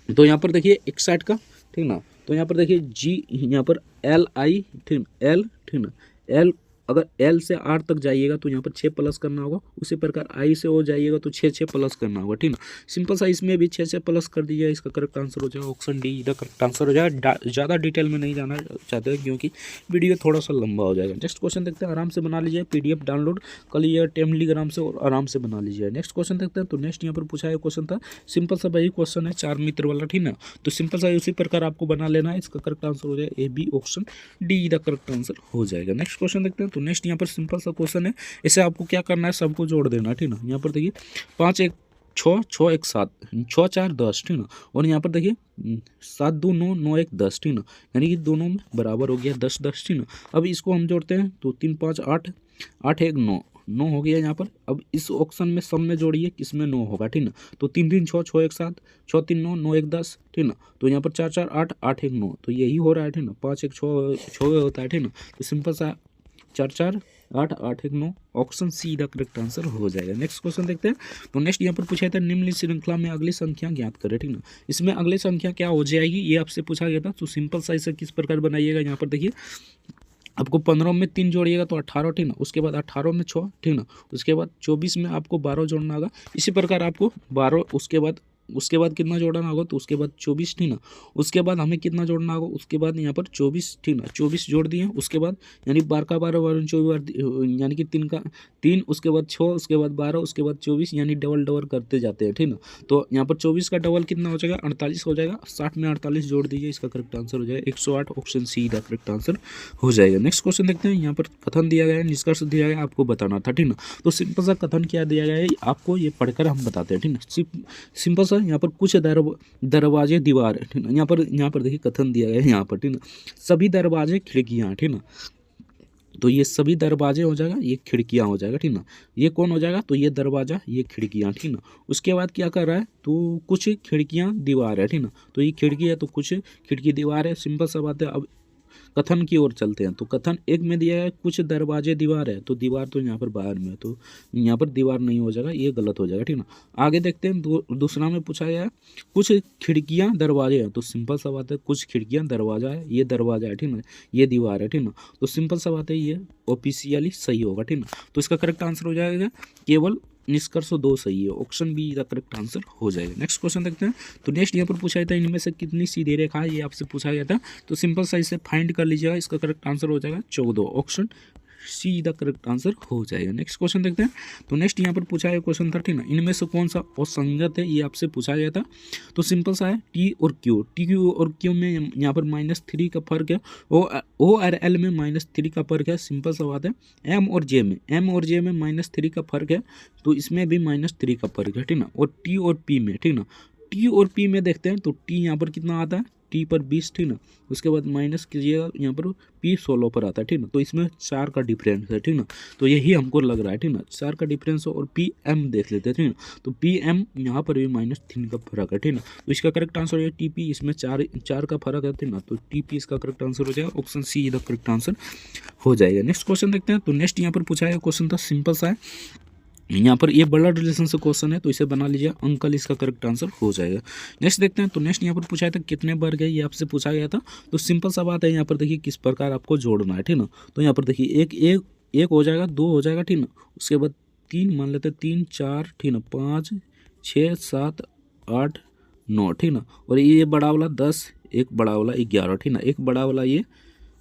तो यहाँ पर देखिए एक साइड का, ठीक ना। तो यहाँ पर देखिए जी यहाँ पर एल आई, ठीक ना, एल, ठीक ना, एल अगर एल से आर तक जाइएगा तो यहाँ पर 6 प्लस करना होगा। उसी प्रकार आई से ओ जाइएगा तो 6 प्लस करना होगा, ठीक ना। सिंपल सा इसमें भी 6 प्लस कर दीजिए, इसका करेक्ट आंसर हो जाएगा option D the correct answer हो जाएगा। ज़्यादा डिटेल में नहीं जाना चाहते हैं क्योंकि वीडियो थोड़ा सा लंबा हो जाएगा। नेक्स्ट क्वेश्चन देखते हैं, आराम से बना लीजिए, PDF डाउनलोड कर लीजिए टेलीग्राम से और आराम से बना लीजिए। नेक्स्ट क्वेश्चन देखते हैं। तो नेक्स्ट यहाँ पर पूछा है क्वेश्चन था, सिंपल सा वही क्वेश्चन है 4 मित्र वाला, ठीक ना। तो सिंपल सा उसी प्रकार आपको बना लेना है, इसका करेक्ट आंसर हो जाएगा A B, option D the correct answer हो जाएगा। नेक्स्ट क्वेश्चन देखते हैं। तो नेक्स्ट यहाँ पर सिंपल सा क्वेश्चन है, इसे आपको क्या करना है, सबको जोड़ देना, ठीक ना। यहाँ पर देखिए 5 1 6 6 1 7 6 4 10, ठीक ना। और यहाँ पर देखिए 7 2 9 9 1 10, ठीक ना। यानी कि दोनों में बराबर हो गया 10 10, ठीक ना। अब इसको हम जोड़ते हैं तो 3 5 8 8 1 9 हो गया यहाँ पर। अब इस ऑप्शन में सब में जोड़िए, किसमें 9 होगा, ठीक ना। तो 3 3 6 6 1 7 6 3 9 9 1 10, ठीक ना। तो यहाँ पर 4 4 8 8 1 9, तो यही हो रहा है, ठीक ना। 5 1 6 होता है, ठीक ना। तो सिंपल सा 4 4 8 8 1 9, option see the correct answer हो जाएगा। नेक्स्ट क्वेश्चन देखते हैं। तो नेक्स्ट यहाँ पर पूछा था निम्नलिखित श्रृंखला में अगली संख्या ज्ञात करें, ठीक ना। इसमें अगली संख्या क्या हो जाएगी ये आपसे पूछा गया था। तो सिंपल सा इसे किस प्रकार बनाइएगा, यहाँ पर देखिए आपको 15 में 3 जोड़िएगा तो 18, ठीक ना। उसके बाद 18 में 6, ठीक ना। उसके बाद 24 में आपको 12 जोड़ना होगा। इसी प्रकार आपको 12, उसके बाद कितना जोड़ना होगा, तो उसके बाद 24, ठीक ना। उसके बाद हमें कितना जोड़ना होगा, उसके बाद यहाँ पर 24, ठीक ना। 24 जोड़ दिए, उसके बाद यानी 12 का 12 12 24, यानी कि 3 का 3, उसके बाद 6, उसके बाद 12, उसके बाद 24, यानी डबल डबल करते जाते हैं, ठीक ना। तो यहाँ पर 24 का डबल कितना हो जाएगा, 48 हो जाएगा। 60 में 48 जोड़ दीजिए, इसका करेक्ट आंसर हो जाएगा 108, option see the correct answer हो जाएगा। नेक्स्ट क्वेश्चन देखते हैं। यहाँ पर कथन दिया गया है, निष्कर्ष दिया गया है, आपको बताना था, ठीक ना। तो सिंपल सा कथन क्या दिया गया है आपको ये पढ़कर हम बताते हैं, ठीक ना। सिंपल सा यहाँ पर कुछ दरवाजे दीवार है, ठीक ना। यहाँ पर देखिए कथन दिया गया है यहाँ पर, ठीक ना। सभी दरवाजे खिड़कियाँ, ठीक ना। तो ये सभी दरवाजे हो जाएगा, ये खिड़कियाँ हो जाएगा, ठीक ना। ये कौन हो जाएगा, तो ये दरवाजा, ये खिड़कियाँ, ठीक ना। उसके बाद क्या कर रहा है, तो कुछ खिड़कियाँ दीवार है, ठीक ना। तो ये खिड़की है तो कुछ खिड़की दीवार है, सिंपल सा बात है। अब कथन की ओर चलते हैं। तो कथन एक में दिया है कुछ दरवाजे दीवार है, तो दीवार तो यहाँ पर बाहर में है, तो यहाँ पर दीवार नहीं हो जाएगा, ये गलत हो जाएगा, ठीक ना। आगे देखते हैं। दूसरा में पूछा गया है कुछ खिड़कियाँ दरवाजे हैं, तो सिंपल सा बात है कुछ खिड़कियाँ दरवाजा है, ये दरवाजा है, ठीक ना। ये दीवार है, ठीक ना। तो सिंपल सा बात है ये ऑफिशियली सही होगा, ठीक ना। तो इसका करेक्ट आंसर हो जाएगा केवल निष्कर्ष 2 सही है, ऑप्शन बी का करेक्ट आंसर हो जाएगा। नेक्स्ट क्वेश्चन देखते हैं। तो नेक्स्ट यहाँ पर पूछा था इनमें से कितनी सीधी रेखा है, ये आपसे पूछा गया था। तो सिंपल सा इसे फाइंड कर लीजिएगा, इसका करेक्ट आंसर हो जाएगा 14, option see the correct answer हो जाएगा। नेक्स्ट क्वेश्चन देखते हैं। तो नेक्स्ट यहाँ पर पूछा गया क्वेश्चन 13 ना, इनमें से कौन सा असंगत है, ये आपसे पूछा गया था। तो सिंपल सा है टी और क्यू और क्यू में यहाँ पर -3 का फर्क है, ओ और एल में -3 का फर्क है, सिंपल सा बात है। एम और जे में -3 का फर्क है, तो इसमें भी -3 का फर्क है, ठीक ना। और टी और पी में, ठीक ना। टी और पी में देखते हैं। तो टी यहाँ पर कितना आता है, टी पर 20, ठीक ना। उसके बाद माइनस कीजिएगा, यहाँ पर पी 16 पर आता है, ठीक ना। तो इसमें 4 का डिफरेंस है, ठीक ना। तो यही हमको लग रहा है, ठीक ना। 4 का डिफरेंस हो, और पी एम देख लेते हैं, ठीक ना। तो पी एम यहाँ पर भी -3 का फर्क है, ठीक ना। तो इसका करेक्ट आंसर है टी पी, इसमें 4 का फर्क है, ठीक ना। तो टी पी इसका करेक्ट आंसर हो जाएगा, ऑप्शन सी इधर करेक्ट आंसर हो जाएगा। नेक्स्ट क्वेश्चन देखते हैं। तो नेक्स्ट यहाँ पर पूछा गया क्वेश्चन था, सिंपल सा है। यहाँ पर ये ब्लड रिलेशन से क्वेश्चन है, तो इसे बना लीजिए, अंकल इसका करेक्ट आंसर हो जाएगा। नेक्स्ट देखते हैं। तो नेक्स्ट यहाँ पर पूछा था कितने वर्ग है, ये आपसे पूछा गया था। तो सिंपल सा बात है, यहाँ पर देखिए किस प्रकार आपको जोड़ना है, ठीक ना। तो यहाँ पर देखिए एक हो जाएगा, 2 हो जाएगा, ठीक ना। उसके बाद 3 मान लेते हैं, 3 4, ठीक ना, 5 6 7 8 9, ठीक ना। और ये बड़ा वाला 10, एक बड़ा वाला 11, ठीक ना। एक बड़ा वाला ये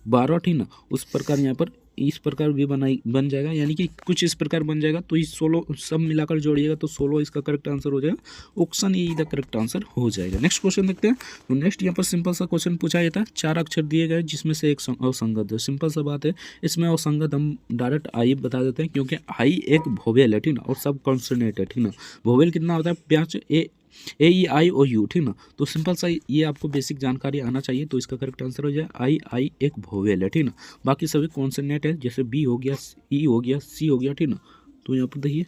12, ठीक ना। उस प्रकार यहाँ पर इस प्रकार भी बन जाएगा, यानी कि कुछ इस प्रकार बन जाएगा। तो इस 16 सब मिलाकर जोड़िएगा तो 16 इसका करेक्ट आंसर हो जाएगा, option A the correct answer हो जाएगा। नेक्स्ट क्वेश्चन देखते हैं। तो नेक्स्ट यहाँ पर सिंपल सा क्वेश्चन पूछा गया था, 4 अक्षर दिए गए जिसमें से एक असंगत है। सिंपल सा बात है, इसमें असंगत हम डायरेक्ट आई बता देते हैं, क्योंकि आई एक वोवेल है, ठीक ना। और सब कॉन्सोनेंट है, ठीक ना। वोवेल कितना होता है, 5 ए आई ओ यू, ठीक ना। तो सिंपल सा ये आपको बेसिक जानकारी आना चाहिए। तो इसका करेक्ट आंसर हो जाए आई एक वोवेल है, ठीक ना। बाकी सभी कॉन्सोनेंट है, जैसे बी हो गया, ई हो गया, सी हो गया, ठीक ना। तो यहाँ पर देखिए,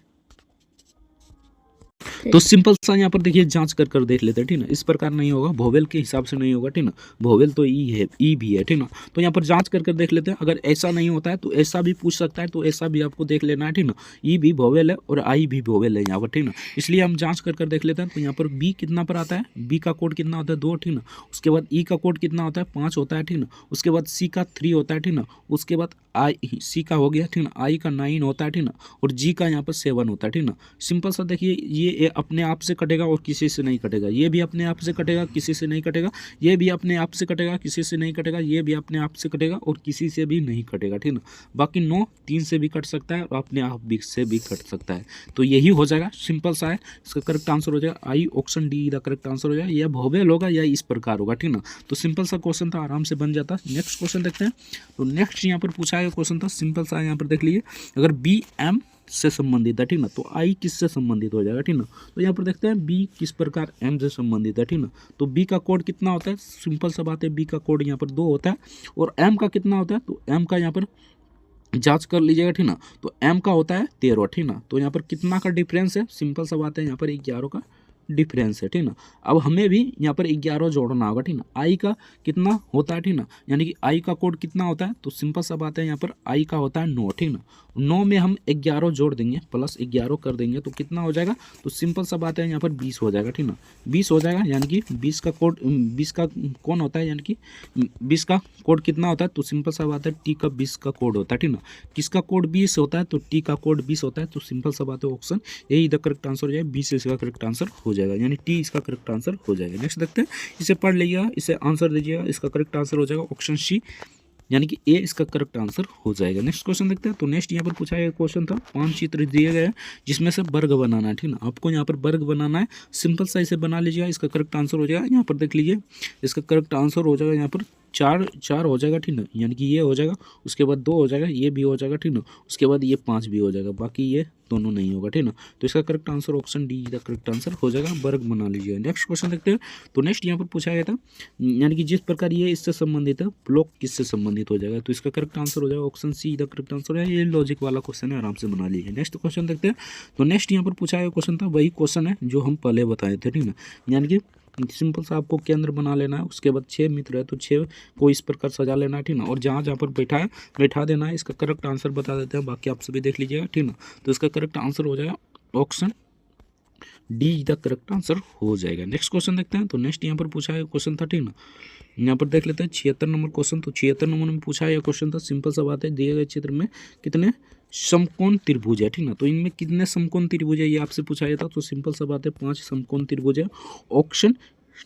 तो सिंपल सा यहाँ पर देखिए जांच कर देख लेते हैं, ठीक ना। इस प्रकार नहीं होगा, वोवेल के हिसाब से नहीं होगा, ठीक ना। वोवेल तो ई है, ई भी है, ठीक ना। तो यहाँ पर जांच कर देख लेते हैं। अगर ऐसा नहीं होता है तो ऐसा भी पूछ सकता है, तो ऐसा भी आपको देख लेना है, ठीक ना। ई भी वोवेल है और आई भी वोवेल है यहाँ पर, ठीक ना। इसलिए हम जांच कर देख लेते हैं। तो यहाँ पर बी कितना पर आता है, बी का कोड कितना होता है, 2, ठीक ना। उसके बाद ई का कोड कितना होता है, 5 होता है, ठीक ना। उसके बाद सी का 3 होता है, ठीक ना। उसके बाद आई सी का हो गया, ठीक ना। आई का 9 होता है, ठीक ना। और जी का यहाँ पर 7 होता है, ठीक ना। सिंपल सा देखिए, ये अपने आप से कटेगा और किसी से नहीं कटेगा, ये भी अपने आप से कटेगा, किसी से नहीं कटेगा, ये भी अपने आप से कटेगा, किसी से नहीं कटेगा, ये भी अपने आप से कटेगा और किसी से भी नहीं कटेगा, ठीक ना। बाकी 9 3 से भी कट सकता है और अपने आप भी से भी कट सकता है। तो यही हो जाएगा, सिंपल सा है। इसका करेक्ट आंसर हो जाएगा आई, option D the correct answer हो जाएगा। यह वोवेल होगा या इस प्रकार होगा, ठीक ना। तो सिंपल सा क्वेश्चन था, आराम से बन जाता। नेक्स्ट क्वेश्चन देखते हैं। तो नेक्स्ट यहाँ पर पूछा गया क्वेश्चन था, सिंपल सा यहाँ पर देख लीजिए। अगर बी एम से संबंधित है, ठीक ना, तो आई किससे संबंधित हो जाएगा, ठीक ना। तो यहाँ पर देखते हैं बी किस प्रकार एम से संबंधित है, ठीक ना। तो बी का कोड कितना होता है, सिंपल सा बात है, बी का कोड यहाँ पर 2 होता है। और एम का कितना होता है, तो एम का यहाँ पर जांच कर लीजिएगा, ठीक ना। तो एम का होता है 13, ठीक ना। तो यहाँ पर कितना का डिफरेंस है, सिंपल सा बात है, यहाँ पर 11 का डिफरेंस है, ठीक ना। अब हमें भी यहाँ पर 11 जोड़ना होगा, ठीक ना। आई का कितना होता है, ठीक ना, यानी कि आई का कोड कितना होता है, तो सिंपल सा बात है, यहाँ पर आई का होता है 9, ठीक ना। 9 में हम 11 जोड़ देंगे, प्लस 11 कर देंगे तो कितना हो जाएगा, तो सिंपल सा बात है, यहाँ पर 20 हो जाएगा, ठीक ना। 20 हो जाएगा, यानी कि 20 का कोड 20 का कौन होता है, यानी कि 20 का कोड कितना होता है, तो सिंपल सा बात है टी का 20 का कोड होता है, ठीक ना। किसका कोड 20 होता है, तो टी का कोड 20 होता है, तो सिंपल सा बात है ऑप्शन यही द करेक्ट आंसर हो जाएगा, 20 इसका करेक्ट आंसर हो जाएगा, यानी टी इसका करेक्ट आंसर हो जाएगा। नेक्स्ट देखते हैं, इसे पढ़ लीजिएगा, इसे आंसर दीजिएगा, इसका करेक्ट आंसर हो जाएगा ऑप्शन सी, यानी कि ए इसका करेक्ट आंसर हो जाएगा। नेक्स्ट क्वेश्चन देखते हैं, तो नेक्स्ट यहाँ पर पूछा गया क्वेश्चन था, 5 चित्र दिए गए हैं जिसमें से वर्ग बनाना है, ठीक ना। आपको यहाँ पर वर्ग बनाना है, सिंपल सा इसे बना लीजिएगा, इसका करेक्ट आंसर हो जाएगा, यहाँ पर देख लीजिए, इसका करेक्ट आंसर हो जाएगा यहाँ पर 4 हो जाएगा, ठीक ना, यानी कि ये हो जाएगा, उसके बाद 2 हो जाएगा, ये भी हो जाएगा, ठीक ना, उसके बाद ये 5 भी हो जाएगा, बाकी ये दोनों नहीं होगा, ठीक ना। तो इसका correct answer option D the correct answer हो जाएगा, वर्ग बना लीजिए। नेक्स्ट क्वेश्चन देखते हैं, तो नेक्स्ट यहाँ पर पूछा गया था, यानी कि जिस प्रकार ये इससे संबंधित है, ब्लॉक किससे संबंधित हो जाएगा, तो इसका करेक्ट आंसर हो जाएगा option see the correct answer है, ये लॉजिक वाला क्वेश्चन है, आराम से बना लीजिए। नेक्स्ट क्वेश्चन देखते हैं, तो नेक्स्ट यहाँ पर पूछा गया क्वेश्चन था, वही क्वेश्चन है जो हम पहले बताए थे, ठीक ना, यानी कि सिंपल सा आपको केंद्र बना लेना है, उसके बाद 6 मित्र है तो 6 को इस प्रकार सजा लेना है, ठीक ना, और जहाँ जहाँ पर बैठा देना है। इसका करेक्ट आंसर बता देते हैं, बाकी आप सभी देख लीजिएगा, ठीक ना। तो इसका करेक्ट आंसर हो जाएगा option D the correct answer हो जाएगा। नेक्स्ट क्वेश्चन देखते हैं, तो नेक्स्ट यहाँ पर पूछा है क्वेश्चन था, ठीक ना, यहाँ पर देख लेते हैं 76 नंबर क्वेश्चन। तो 76 नंबर में पूछा है क्वेश्चन था, सिंपल सा बात है, दिए गए चित्र में कितने समकोण त्रिभुज है, ठीक ना, तो इनमें कितने समकोण त्रिभुज है ये आपसे पूछा गया था, तो सिंपल सा बात है 5 समकोण त्रिभुज है, option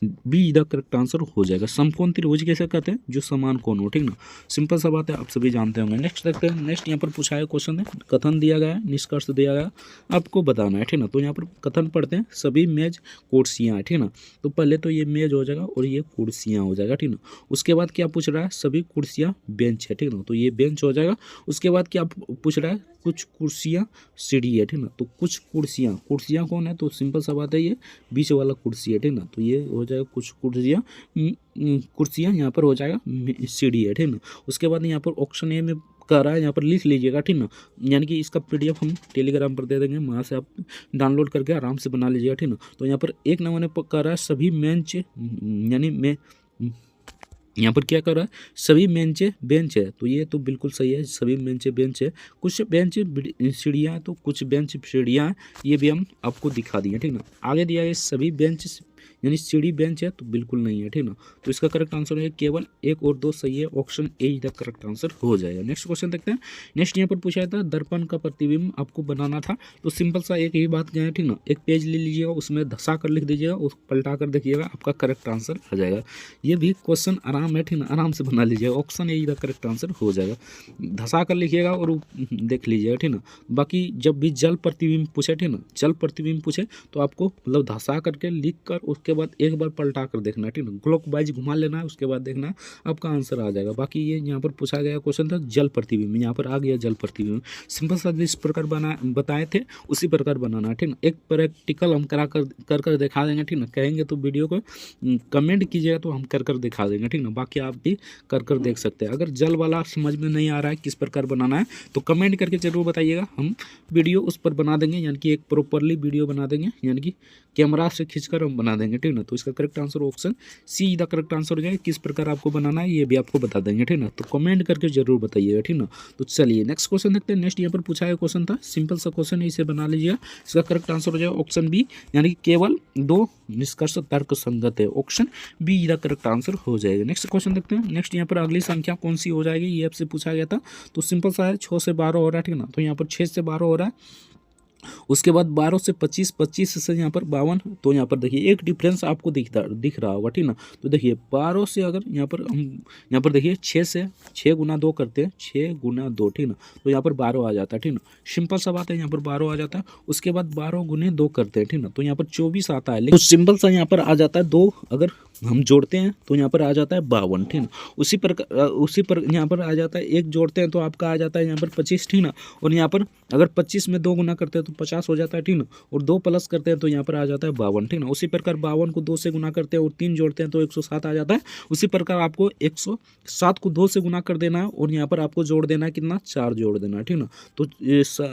be the correct answer हो जाएगा। समकोण त्रिभुज कैसे कहते हैं, जो समान कोण हो, ठीक ना, सिंपल सा बात है, आप सभी जानते होंगे। नेक्स्ट देखते हैं, नेक्स्ट यहाँ पर पूछा है क्वेश्चन है, कथन दिया गया है, निष्कर्ष दिया गया, आपको बताना है, ठीक ना। तो यहाँ पर कथन पढ़ते हैं, सभी मेज कुर्सियाँ, ठीक ना, तो पहले तो ये मेज हो जाएगा और ये कुर्सियाँ हो जाएगा, ठीक ना। उसके बाद क्या पूछ रहा है, सभी कुर्सियाँ बेंच है, ठीक ना, तो ये बेंच हो जाएगा। उसके बाद क्या पूछ रहा है, कुछ कुर्सियाँ सीढ़ी है, ठीक ना, तो कुछ कुर्सियाँ कौन है, तो सिंपल सा बात है, ये बीच वाला कुर्सी है, ठीक ना, तो ये हो जाएगा कुछ कुर्सियाँ यहाँ पर हो जाएगा सीढ़ी है, ठीक ना। उसके बाद यहाँ पर ऑप्शन ए में कह रहा है, यहाँ पर लिख लीजिएगा, ठीक ना, यानी कि इसका PDF हम टेलीग्राम पर दे देंगे, वहाँ से आप डाउनलोड करके आराम से बना लीजिएगा, ठीक ना। तो यहाँ पर 1 नंबर पर कह रहा है, सभी बेंच, यानी मैं यहाँ पर क्या कर रहा है, सभी बेंच है, तो ये तो बिल्कुल सही है, सभी बेंच है। कुछ बेंच सीढ़ियाँ, तो कुछ बेंच सीढ़ियाँ, ये भी हम आपको दिखा दिए, ठीक ना। आगे दिया है सभी बेंच यानी सीढ़ी बेंच है, तो बिल्कुल नहीं है, ठीक ना। तो इसका करेक्ट आंसर है केवल 1 और 2 सही है, option A the correct answer हो जाएगा। नेक्स्ट क्वेश्चन देखते हैं, नेक्स्ट यहाँ पर पूछा था, दर्पण का प्रतिबिंब आपको बनाना था, तो सिंपल सा एक ही बात क्या है, ठीक ना, एक पेज ले लीजिएगा, उसमें धसा कर लिख दीजिएगा, उस पलटा कर देखिएगा, आपका करेक्ट आंसर आ जाएगा। ये भी क्वेश्चन आराम है, ठीक ना, आराम से बना लीजिएगा, option A the correct answer हो जाएगा। धसा कर लिखिएगा और देख लीजिएगा, ठीक ना। बाकी जब भी जल प्रतिबिंब पूछे, ठीक ना, जल प्रतिबिंब पूछे तो आपको मतलब धसा करके लिख कर उसके बाद एक बार पलटा कर देखना है, ठीक ना, क्लॉकवाइज घुमा लेना है, उसके बाद देखना है, आपका आंसर आ जाएगा। बाकी ये यहाँ पर पूछा गया क्वेश्चन था जल प्रतिबिंब, यहाँ पर आ गया जल प्रतिबिंब, सिंपल सा जिस प्रकार बताए थे उसी प्रकार बनाना है, ठीक ना। एक प्रैक्टिकल हम कर दिखा देंगे, ठीक ना, कहेंगे तो वीडियो को कमेंट कीजिएगा तो हम कर दिखा देंगे, ठीक ना। बाकी आप भी कर देख सकते हैं। अगर जल वाला समझ में नहीं आ रहा है किस प्रकार बनाना है तो कमेंट करके जरूर बताइएगा, हम वीडियो उस पर बना देंगे, यानी कि एक प्रॉपरली वीडियो बना देंगे, यानी कि कैमरा से खींचकर हम बना देंगे, ठीक ना। तो इसका correct answer option see the correct answer हो जाएगा। किस प्रकार आपको बनाना है ये भी आपको बता देंगे, ठीक ना, तो कमेंट करके जरूर बताइएगा, ठीक ना। तो चलिए नेक्स्ट क्वेश्चन देखते हैं। नेक्स्ट यहाँ पर पूछा गया क्वेश्चन था, सिंपल सा क्वेश्चन है, इसे बना लीजिएगा। इसका करेक्ट आंसर हो जाएगा ऑप्शन बी, यानी कि केवल 2 निष्कर्ष तर्क संगत है, option be the correct answer हो जाएगा। नेक्स्ट क्वेश्चन देखते हैं। नेक्स्ट यहाँ पर अगली संख्या कौन सी हो जाएगी ये आपसे पूछा गया था, तो सिंपल सा है, 6 से 12 हो रहा है, ठीक ना, तो यहाँ पर 6 से 12 हो रहा है। उसके बाद 12 से 25, 25 से यहाँ पर 52, तो यहाँ पर देखिए एक डिफरेंस आपको दिख रहा होगा, ठीक ना। तो देखिए 12 से अगर यहाँ पर हम यहाँ पर देखिए 6 से 6 गुना 2 करते हैं, 6 गुना 2, ठीक ना, तो यहाँ पर 12 आ जाता है, ठीक ना, सिंपल सा बात है, यहाँ पर 12 आ जाता है। उसके बाद 12 गुने 2 करते हैं, ठीक ना, तो यहाँ पर 24 आता है, लेकिन सिंपल सा यहाँ पर आ जाता है 2 अगर हम जोड़ते हैं तो यहाँ पर आ जाता है 52, ठीक ना। उसी पर यहाँ पर आ जाता है 1 जोड़ते हैं तो आपका आ जाता है यहाँ पर 25, ठीक ना, और यहाँ पर अगर 25 में 2 गुना करते हैं तो तो 50 हो जाता है, ठीक ना। और 2 प्लस करते हैं तो यहाँ पर आ जाता है 52, ठीक ना। उसी प्रकार 52 को 2 से गुना करते हैं और 3 जोड़ते हैं तो 107 आ जाता है। उसी प्रकार आपको 107 को 2 से गुना कर देना है और यहाँ पर आपको जोड़ देना है कितना, 4 जोड़ देना है, ठीक ना। तो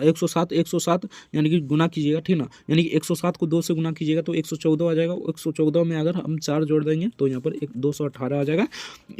107 यानी कि गुना कीजिएगा, ठीक ना। यानी कि 107 को 2 से गुना कीजिएगा तो 114 आ जाएगा। 114 में अगर हम 4 जोड़ देंगे तो यहाँ पर 218 आ जाएगा,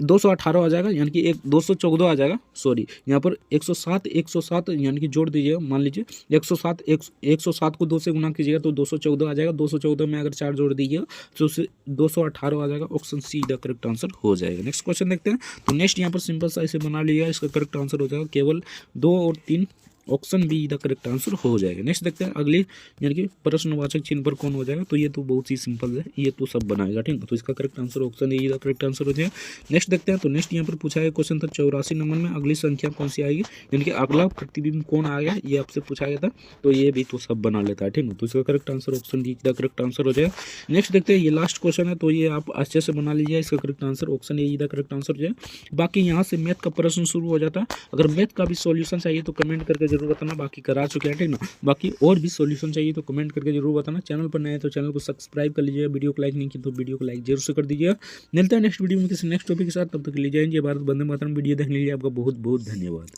218 आ जाएगा, यानी कि 214 आ जाएगा। सॉरी, यहाँ पर 107 यानी कि जोड़ दीजिएगा। मान लीजिए 107 को 2 से गुना कीजिएगा तो 214 आ जाएगा। 214 में अगर 4 जोड़ दीजिएगा तो उससे 218 आ जाएगा। Option see the correct answer हो जाएगा। नेक्स्ट क्वेश्चन देखते हैं। तो नेक्स्ट यहाँ पर सिंपल सा इसे बना लिया, इसका करेक्ट आंसर हो जाएगा केवल 2 और 3। Option be the correct answer हो जाएगा। नेक्स्ट देखते हैं अगली, यानी कि प्रश्नवाचक चिन्ह पर कौन हो जाएगा। तो ये तो बहुत ही सिंपल है, ये तो सब बनाएगा, ठीक है। तो इसका correct answer option A the correct answer हो जाएगा। नेक्स्ट देखते हैं। तो नेक्स्ट यहाँ पर पूछा गया क्वेश्चन था 84 नंबर में अगली संख्या कौन सी आएगी, यानी कि अगला प्रतिबिंब कौन आएगा, ये आपसे पूछा गया था। तो ये भी तो सब बना लेता है, ठीक है। तो इसका correct answer option D the correct answer हो जाएगा। नेक्स्ट देखते हैं, ये लास्ट क्वेश्चन है तो ये आप अच्छे से बना लीजिए। इसका correct answer option A the correct answer हो जाएगा। बाकी यहाँ से मैथ का प्रश्न शुरू हो जाता है। अगर मैथ का भी सॉल्यूशन चाहिए तो कमेंट करके जरूर बताना, बाकी करा चुके हैं, ठीक ना। बाकी और भी सॉल्यूशन चाहिए तो कमेंट करके जरूर बताना। चैनल पर नए हैं तो चैनल को सब्सक्राइब कर लीजिएगा। वीडियो को लाइक नहीं किया तो वीडियो को लाइक जरूर से कर दीजिएगा। मिलता है नेक्स्ट वीडियो में किसी नेक्स्ट टॉपिक के साथ, तब तक ले जाएंगे। भारत वंदे मातरम। वीडियो देखने के लिए आपका बहुत बहुत धन्यवाद।